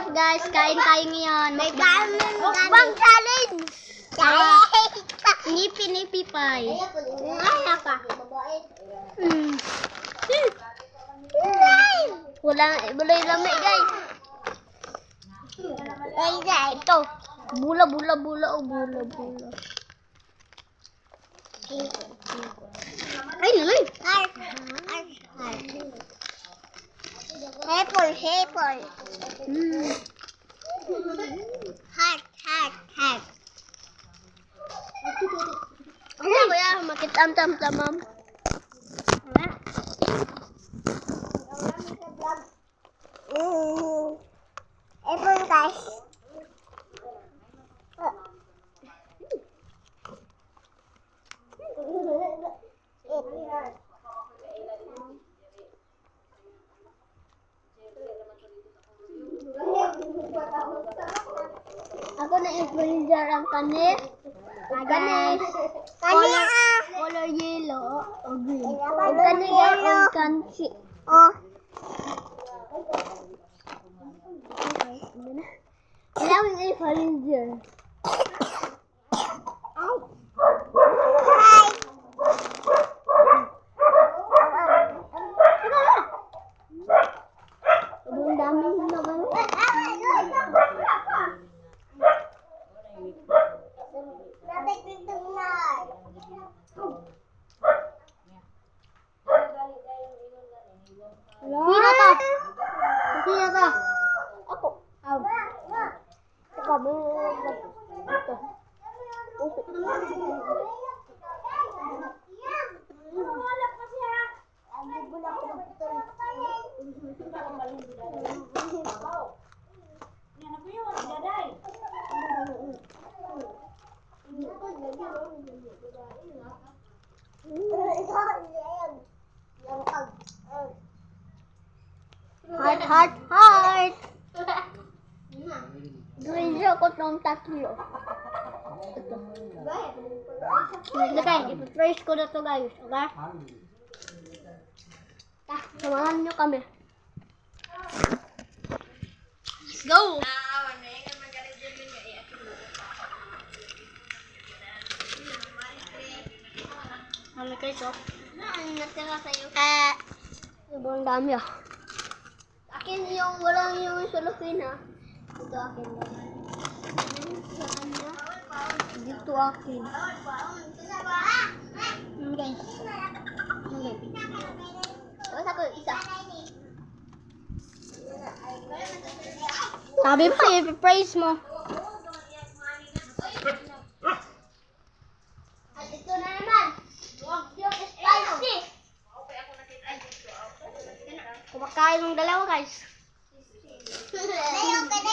up guys? Kain tayo ngayon. May mukbang challenge! Nipi-nipi pie. Ngaya ka. Walang lamay guys. Ay, ito. Bula. Ay, lamay. Apple. Heart. Ano ba yan? Makitam-tam-tamam. Apple guys. Ako na influencer ang kanis. Color yellow o green. Ang kanis ang kansi. Oh. Kailangan influencer. Ang dami na ba? Sino to? Ako. Ikaw, ito. Heart. Gawin ko itong tatlo. Ito. Lagay, ipipraise ko na ito guys. Okay? Samahan nyo kami. Let's go! Ano kayo ito? Natira sa'yo. Sobrang dami ah. Akin yung walang yung sulufin ha. Ito akin lang. Sa kanya. Dito akin. Okay. Tapos ako isa. Sabi mo, i-praise mo. At ito na naman. Yung spicy. Kumakain ng dalawa guys. Ayaw ka na,